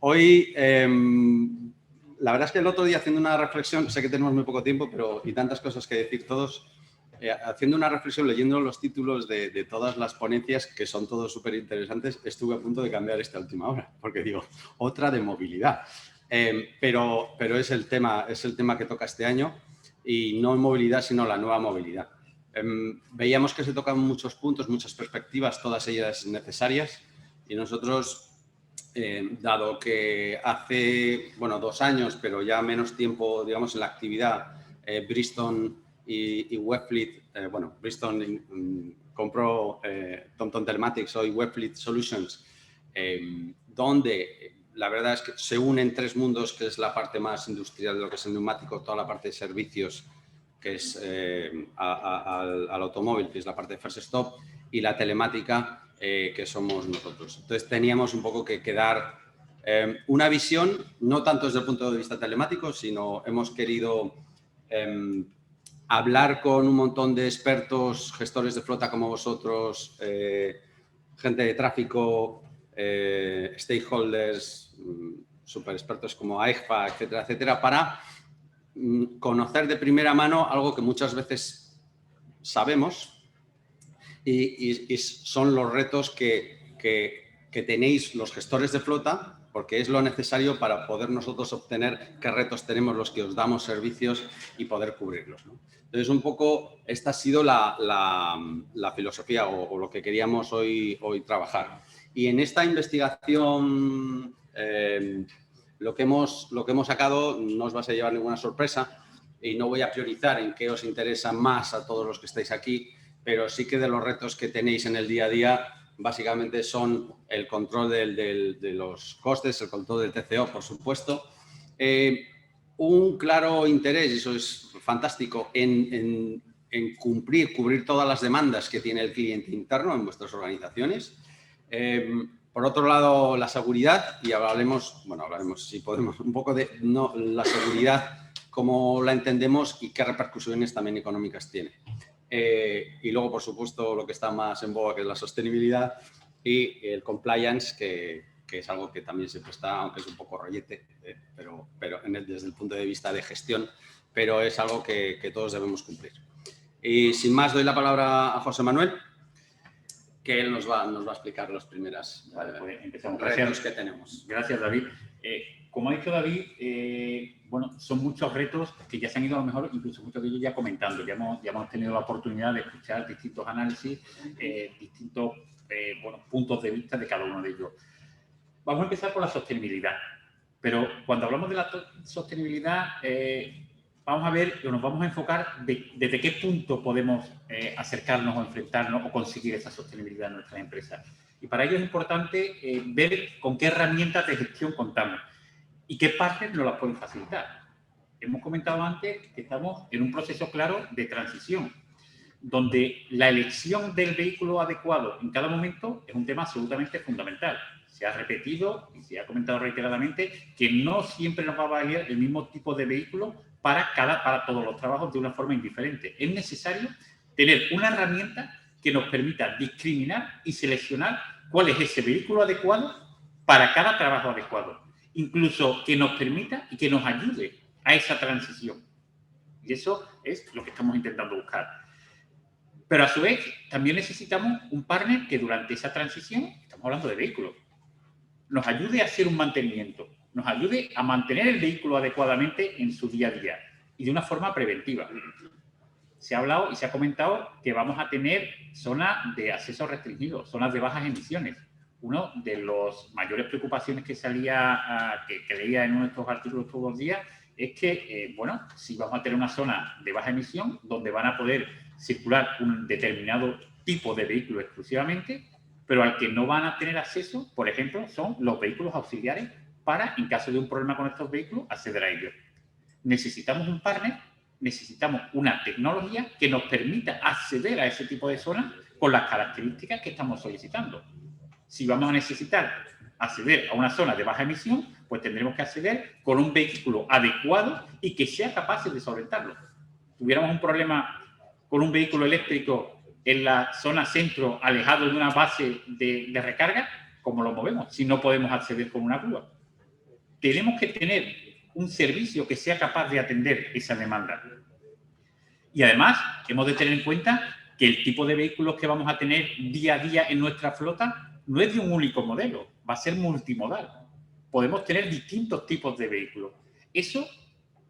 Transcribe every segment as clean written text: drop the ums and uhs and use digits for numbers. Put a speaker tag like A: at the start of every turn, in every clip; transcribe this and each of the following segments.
A: Hoy, la verdad es que el otro día haciendo una reflexión, sé que tenemos muy poco tiempo, pero y tantas cosas que decir todos, haciendo una reflexión, leyendo los títulos de todas las ponencias, que son todos súper interesantes, estuve a punto de cambiar esta última hora, porque digo, otra de movilidad. Pero es el tema que toca este año, y no movilidad, sino la nueva movilidad. Veíamos que se tocan muchos puntos, muchas perspectivas, todas ellas necesarias, y nosotros, dado que hace, 2 años, pero ya menos tiempo, digamos, en la actividad, Bridgestone y Webfleet, Bridgestone compró TomTom Telematics, hoy Webfleet Solutions, donde la verdad es que se unen tres mundos, que es la parte más industrial de lo que es el neumático, toda la parte de servicios, que es al automóvil, que es la parte de First Stop, y la telemática, que somos nosotros. Entonces teníamos un poco que dar una visión, no tanto desde el punto de vista telemático, sino hemos querido hablar con un montón de expertos, gestores de flota como vosotros, gente de tráfico, stakeholders, super expertos como AEGPA, etcétera, etcétera, para conocer de primera mano algo que muchas veces sabemos, y son los retos que tenéis los gestores de flota, porque es lo necesario para poder nosotros obtener qué retos tenemos los que os damos servicios y poder cubrirlos, ¿no? Entonces, un poco esta ha sido la filosofía o lo que queríamos hoy trabajar. Y en esta investigación, lo que hemos sacado no os vais a llevar ninguna sorpresa, y no voy a priorizar en qué os interesa más a todos los que estáis aquí, pero sí que de los retos que tenéis en el día a día, básicamente son el control de los costes, el control del TCO, por supuesto, un claro interés, y eso es fantástico, en cubrir todas las demandas que tiene el cliente interno en vuestras organizaciones. Por otro lado, la seguridad, y hablaremos, si podemos, un poco de la seguridad, cómo la entendemos y qué repercusiones también económicas tiene. Y luego, por supuesto, lo que está más en boga, que es la sostenibilidad y el compliance, que es algo que también siempre está, aunque es un poco rollete, pero desde el punto de vista de gestión, pero es algo que todos debemos cumplir. Y sin más, doy la palabra a José Manuel, que él nos va a explicar los primeros retos que tenemos.
B: Gracias, David. Como ha dicho David, son muchos retos que ya se han ido, a lo mejor, incluso muchos de ellos ya comentando. Ya hemos tenido la oportunidad de escuchar distintos análisis, distintos puntos de vista de cada uno de ellos. Vamos a empezar por la sostenibilidad. Pero cuando hablamos de la sostenibilidad, vamos a ver o nos vamos a enfocar desde qué punto podemos acercarnos o enfrentarnos o conseguir esa sostenibilidad en nuestras empresas. Y para ello es importante ver con qué herramientas de gestión contamos y qué partners nos las pueden facilitar. Hemos comentado antes que estamos en un proceso claro de transición, donde la elección del vehículo adecuado en cada momento es un tema absolutamente fundamental. Se ha repetido y se ha comentado reiteradamente que no siempre nos va a valer el mismo tipo de vehículo para todos los trabajos de una forma indiferente. Es necesario tener una herramienta que nos permita discriminar y seleccionar cuál es ese vehículo adecuado para cada trabajo adecuado. Incluso que nos permita y que nos ayude a esa transición. Y eso es lo que estamos intentando buscar. Pero a su vez, también necesitamos un partner que durante esa transición, estamos hablando de vehículos, nos ayude a hacer un mantenimiento, nos ayude a mantener el vehículo adecuadamente en su día a día y de una forma preventiva. Se ha hablado y se ha comentado que vamos a tener zonas de acceso restringido, zonas de bajas emisiones. Una de las mayores preocupaciones que que leía en uno de estos artículos todos los días es que, si vamos a tener una zona de baja emisión donde van a poder circular un determinado tipo de vehículo exclusivamente, pero al que no van a tener acceso, por ejemplo, son los vehículos auxiliares para, en caso de un problema con estos vehículos, acceder a ellos. Necesitamos un partner, necesitamos una tecnología que nos permita acceder a ese tipo de zonas con las características que estamos solicitando. Si vamos a necesitar acceder a una zona de baja emisión, pues tendremos que acceder con un vehículo adecuado y que sea capaz de solventarlo. Tuviéramos un problema con un vehículo eléctrico en la zona centro, alejado de una base de recarga, ¿cómo lo movemos si no podemos acceder con una grúa? tenemos que tener un servicio que sea capaz de atender esa demanda. Y además, hemos de tener en cuenta que el tipo de vehículos que vamos a tener día a día en nuestra flota no es de un único modelo, va a ser multimodal. Podemos tener distintos tipos de vehículos. Eso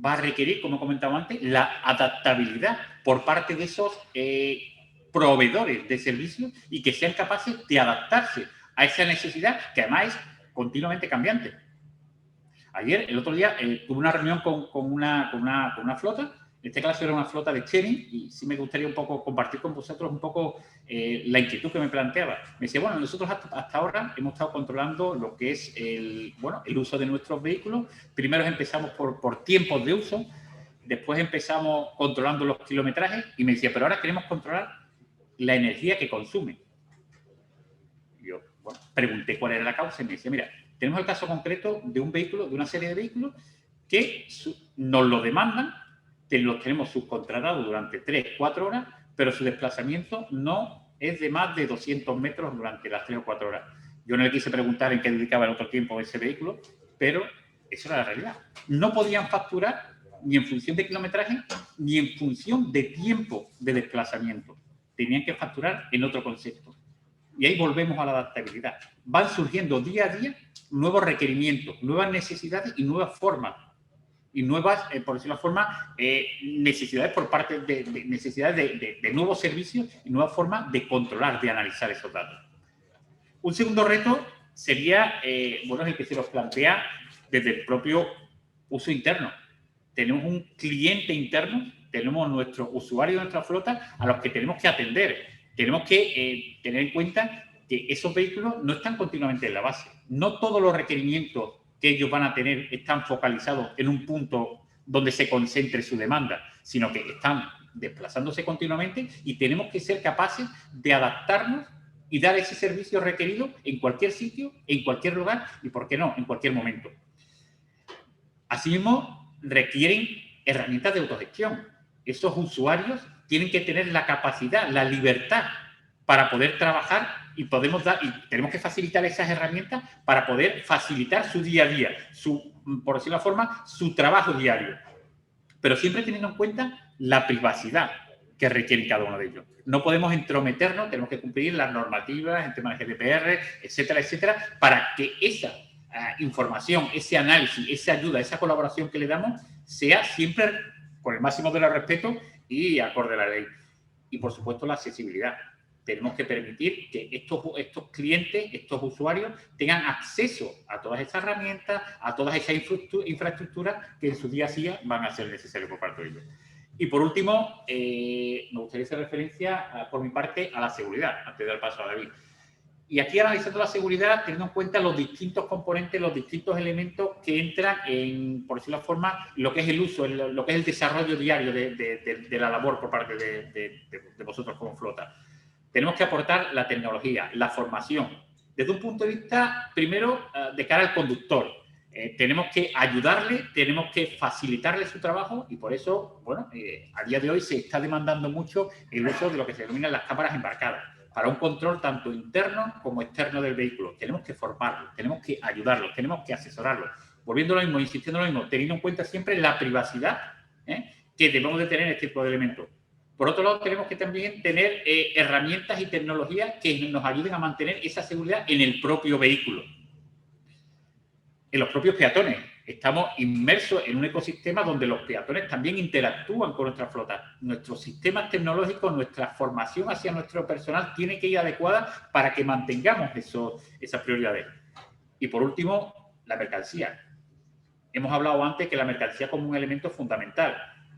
B: va a requerir, como he comentado antes, la adaptabilidad por parte de esos proveedores de servicios y que sean capaces de adaptarse a esa necesidad que además es continuamente cambiante. Ayer, el otro día, tuve una reunión con una flota. En este caso era una flota de sharing y sí me gustaría un poco compartir con vosotros un poco la inquietud que me planteaba. Me decía, bueno, nosotros hasta ahora hemos estado controlando lo que es el uso de nuestros vehículos. Primero empezamos por tiempos de uso, después empezamos controlando los kilometrajes y me decía, pero ahora queremos controlar la energía que consume. Y yo, bueno, pregunté cuál era la causa y me decía, mira, tenemos el caso concreto de un vehículo, de una serie de vehículos que nos lo demandan, los tenemos subcontratados durante 3 o 4 horas, pero su desplazamiento no es de más de 200 metros durante las 3 o 4 horas. Yo no le quise preguntar en qué dedicaba el otro tiempo ese vehículo, pero eso era la realidad. No podían facturar ni en función de kilometraje, ni en función de tiempo de desplazamiento. Tenían que facturar en otro concepto. Y ahí volvemos a la adaptabilidad. Van surgiendo día a día nuevos requerimientos, nuevas necesidades y nuevas formas. Y nuevas, por decirlo de forma, necesidades por parte de nuevos servicios y nuevas formas de controlar, de analizar esos datos. Un segundo reto sería, es el que se nos plantea desde el propio uso interno. Tenemos un cliente interno, tenemos nuestros usuarios de nuestra flota a los que tenemos que atender. Tenemos que tener en cuenta que esos vehículos no están continuamente en la base. No todos los requerimientos que ellos van a tener están focalizados en un punto donde se concentre su demanda, sino que están desplazándose continuamente y tenemos que ser capaces de adaptarnos y dar ese servicio requerido en cualquier sitio, en cualquier lugar y, ¿por qué no?, en cualquier momento. Asimismo, requieren herramientas de autogestión. Esos usuarios tienen que tener la capacidad, la libertad para poder trabajar y tenemos que facilitar esas herramientas para poder facilitar su día a día, por decirlo de forma, su trabajo diario. Pero siempre teniendo en cuenta la privacidad que requiere cada uno de ellos. No podemos entrometernos, tenemos que cumplir las normativas en temas de GDPR, etcétera, etcétera, para que esa información, ese análisis, esa ayuda, esa colaboración que le damos sea siempre con el máximo de los respetos y acorde a la ley. Y, por supuesto, la accesibilidad. Tenemos que permitir que estos clientes, estos usuarios, tengan acceso a todas esas herramientas, a todas esas infraestructuras que en su día a día van a ser necesarias por parte de ellos. Y, por último, me gustaría hacer referencia, por mi parte, a la seguridad, antes de dar paso a David. Y aquí, analizando la seguridad, teniendo en cuenta los distintos componentes, los distintos elementos que entran en, por decirlo de forma, lo que es el uso, lo que es el desarrollo diario de la labor por parte de vosotros como flota. Tenemos que aportar la tecnología, la formación, desde un punto de vista, primero, de cara al conductor. Tenemos que ayudarle, tenemos que facilitarle su trabajo y por eso, a día de hoy se está demandando mucho el uso de lo que se denominan las cámaras embarcadas para un control tanto interno como externo del vehículo. Tenemos que formarlo, tenemos que ayudarlo, tenemos que asesorarlo. Volviendo a lo mismo, insistiendo en lo mismo, teniendo en cuenta siempre la privacidad que debemos de tener en este tipo de elementos. Por otro lado, tenemos que también tener herramientas y tecnologías que nos ayuden a mantener esa seguridad en el propio vehículo. En los propios peatones. Estamos inmersos en un ecosistema donde los peatones también interactúan con nuestra flota. Nuestros sistemas tecnológicos, nuestra formación hacia nuestro personal tiene que ir adecuada para que mantengamos esas prioridades. Y por último, la mercancía. Hemos hablado antes que la mercancía como un elemento fundamental.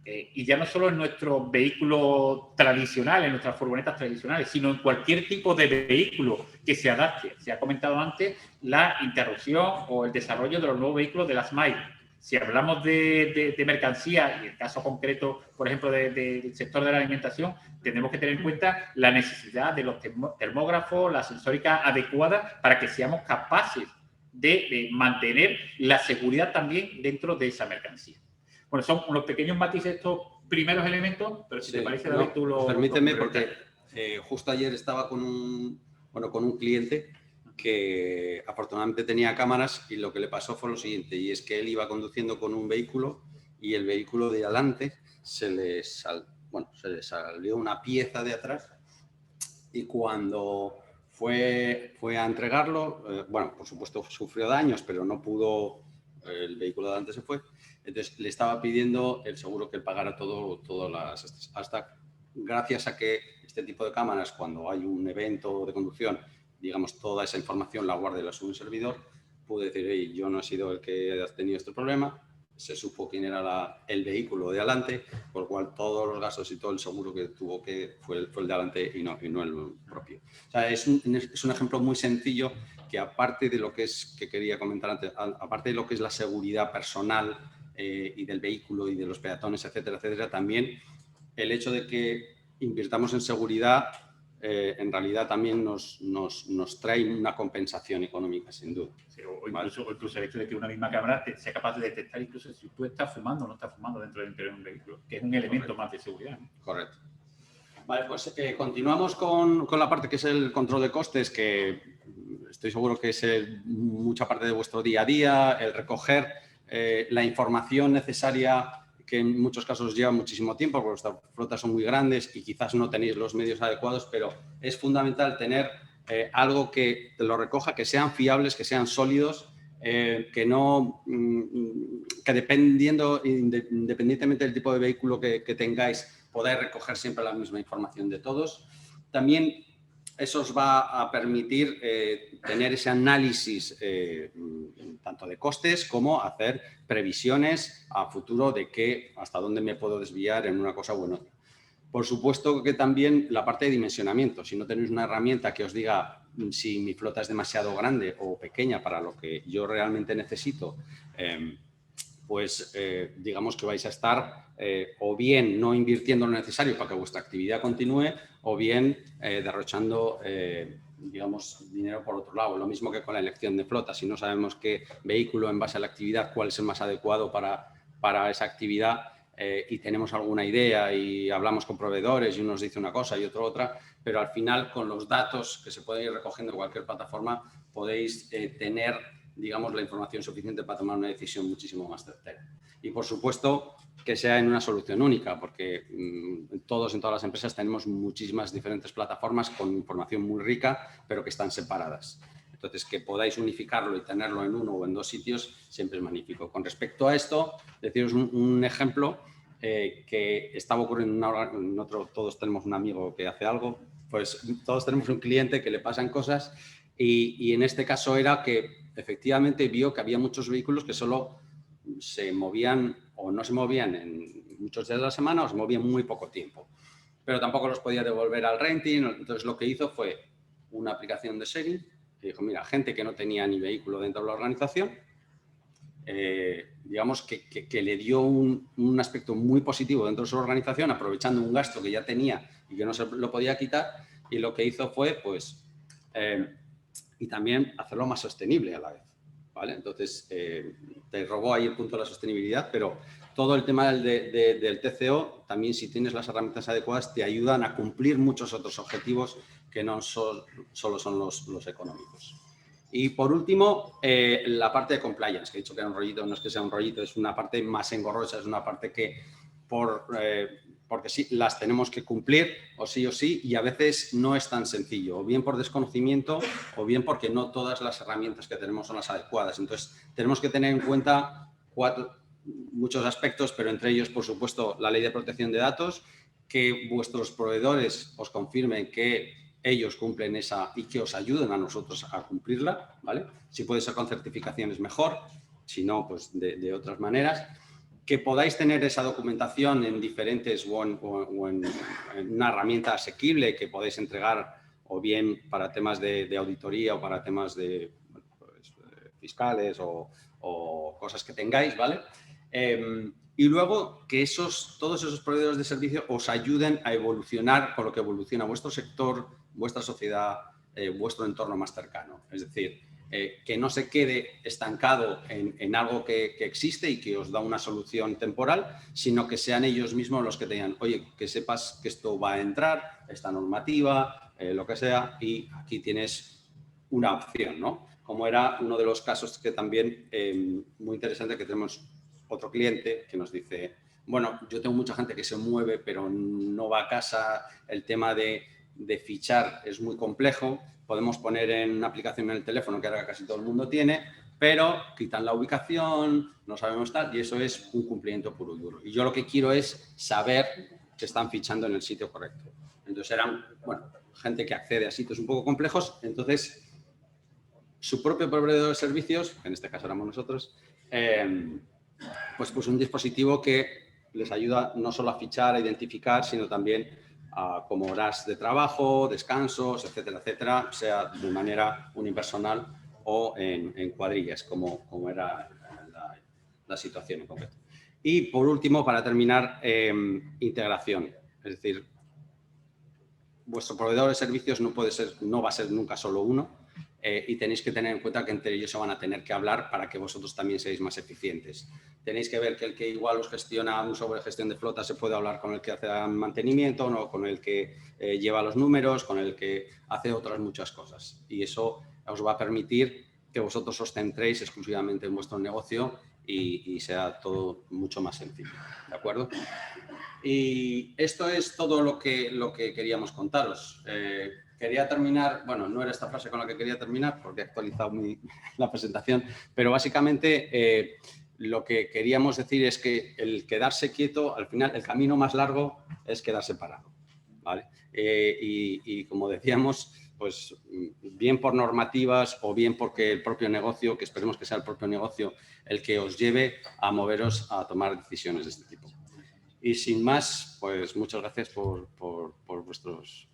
B: Y ya no solo en nuestros vehículos tradicionales, en nuestras furgonetas tradicionales, sino en cualquier tipo de vehículo que se adapte. Se ha comentado antes la interrupción o el desarrollo de los nuevos vehículos de las MAI. Si hablamos de mercancía, y el caso concreto, por ejemplo, del sector de la alimentación, tenemos que tener en cuenta la necesidad de los termógrafos, la sensórica adecuada para que seamos capaces de mantener la seguridad también dentro de esa mercancía. Bueno, son unos pequeños matices estos primeros elementos, pero si te parece, David, tú
A: permíteme, porque justo ayer estaba con un cliente que afortunadamente tenía cámaras y lo que le pasó fue lo siguiente, y es que él iba conduciendo con un vehículo y el vehículo de adelante se le salió una pieza de atrás y cuando fue a entregarlo, bueno, por supuesto sufrió daños, pero no pudo, el vehículo de adelante se fue, entonces le estaba pidiendo el seguro que él pagara todas las... Hasta gracias a que este tipo de cámaras, cuando hay un evento de conducción, digamos, toda esa información la guarda y la sube un servidor, pude decir, hey, yo no he sido el que ha tenido este problema, se supo quién era el vehículo de adelante, por lo cual todos los gastos y todo el seguro que tuvo fue el de adelante y no el propio. O sea, es un ejemplo muy sencillo que aparte de lo que quería comentar antes, aparte de lo que es la seguridad personal y del vehículo y de los peatones, etcétera, etcétera, también el hecho de que invirtamos en seguridad en realidad también nos trae una compensación económica, sin duda.
B: Sí, o incluso el hecho de que una misma cámara sea capaz de detectar incluso si tú estás fumando o no estás fumando dentro del interior de un vehículo, que es un elemento más de seguridad, ¿no?
A: Correcto. Vale, pues continuamos con la parte que es el control de costes, que estoy seguro que es mucha parte de vuestro día a día, el recoger la información necesaria que en muchos casos lleva muchísimo tiempo, porque vuestras flotas son muy grandes y quizás no tenéis los medios adecuados, pero es fundamental tener algo que te lo recoja, que sean fiables, que sean sólidos, que no, que independientemente del tipo de vehículo que tengáis, podáis recoger siempre la misma información de todos. También eso os va a permitir tener ese análisis tanto de costes como hacer previsiones a futuro de hasta dónde me puedo desviar en una cosa u en otra. Por supuesto que también la parte de dimensionamiento. Si no tenéis una herramienta que os diga si mi flota es demasiado grande o pequeña para lo que yo realmente necesito, pues digamos que vais a estar o bien no invirtiendo lo necesario para que vuestra actividad continúe o bien derrochando digamos, dinero por otro lado. Lo mismo que con la elección de flota. Si no sabemos qué vehículo en base a la actividad, cuál es el más adecuado para esa actividad y tenemos alguna idea y hablamos con proveedores y uno nos dice una cosa y otro otra, pero al final con los datos que se pueden ir recogiendo en cualquier plataforma podéis tener, digamos, la información suficiente para tomar una decisión muchísimo más certera. Y, por supuesto, que sea en una solución única, porque en todas las empresas tenemos muchísimas diferentes plataformas con información muy rica, pero que están separadas. Entonces, que podáis unificarlo y tenerlo en uno o en dos sitios siempre es magnífico. Con respecto a esto, deciros un ejemplo que estaba ocurriendo en otro, todos tenemos un amigo que hace algo, pues todos tenemos un cliente que le pasan cosas y en este caso era que efectivamente vio que había muchos vehículos que solo se movían o no se movían en muchos días de la semana o se movían muy poco tiempo, pero tampoco los podía devolver al renting. Entonces lo que hizo fue una aplicación de sharing que dijo, mira, gente que no tenía ni vehículo dentro de la organización, digamos que le dio un aspecto muy positivo dentro de su organización, aprovechando un gasto que ya tenía y que no se lo podía quitar, y lo que hizo fue, pues, y también hacerlo más sostenible a la vez, ¿vale? Entonces, te robó ahí el punto de la sostenibilidad, pero todo el tema del TCO, también si tienes las herramientas adecuadas, te ayudan a cumplir muchos otros objetivos que no solo son los económicos. Y por último, la parte de compliance, que he dicho que era un rollito, no es que sea un rollito, es una parte más engorrosa, es una parte que porque sí, las tenemos que cumplir o sí, y a veces no es tan sencillo, o bien por desconocimiento o bien porque no todas las herramientas que tenemos son las adecuadas. Entonces, tenemos que tener en cuenta muchos aspectos, pero entre ellos, por supuesto, la ley de protección de datos, que vuestros proveedores os confirmen que ellos cumplen esa y que os ayuden a nosotros a cumplirla, ¿vale? Si puede ser con certificaciones mejor, si no, pues de otras maneras. Que podáis tener esa documentación en diferentes o en una herramienta asequible que podéis entregar o bien para temas de auditoría o para temas de fiscales o cosas que tengáis, ¿vale? Y luego que todos esos proveedores de servicio os ayuden a evolucionar con lo que evoluciona vuestro sector, vuestra sociedad, vuestro entorno más cercano. Es decir, que no se quede estancado en algo que existe y que os da una solución temporal, sino que sean ellos mismos los que te digan, oye, que sepas que esto va a entrar, esta normativa, lo que sea, y aquí tienes una opción, ¿no? Como era uno de los casos que también, muy interesante, que tenemos otro cliente que nos dice, bueno, yo tengo mucha gente que se mueve, pero no va a casa, el tema de fichar es muy complejo, podemos poner en una aplicación en el teléfono que ahora casi todo el mundo tiene, pero quitan la ubicación, no sabemos tal, y eso es un cumplimiento puro y duro. Y yo lo que quiero es saber que están fichando en el sitio correcto. Entonces eran, bueno, gente que accede a sitios un poco complejos, entonces su propio proveedor de servicios, en este caso éramos nosotros, pues puso un dispositivo que les ayuda no solo a fichar, a identificar, sino también como horas de trabajo, descansos, etcétera, etcétera, sea de manera unipersonal o en cuadrillas, como era la situación en concreto. Y por último, para terminar, integración. Es decir, vuestro proveedor de servicios no va a ser nunca solo uno, y tenéis que tener en cuenta que entre ellos se van a tener que hablar para que vosotros también seáis más eficientes. Tenéis que ver que el que igual os gestiona un sobre gestión de flota se puede hablar con el que hace mantenimiento, ¿no? Con el que lleva los números, con el que hace otras muchas cosas. Y eso os va a permitir que vosotros os centréis exclusivamente en vuestro negocio y sea todo mucho más sencillo. ¿De acuerdo? Y esto es todo lo que queríamos contaros. Quería terminar, bueno, no era esta frase con la que quería terminar porque he actualizado la presentación, pero básicamente lo que queríamos decir es que el quedarse quieto, al final, el camino más largo es quedarse parado, ¿vale? Y como decíamos, pues bien por normativas o bien porque el propio negocio, que esperemos que sea el propio negocio el que os lleve a moveros a tomar decisiones de este tipo. Y sin más, pues muchas gracias por vuestros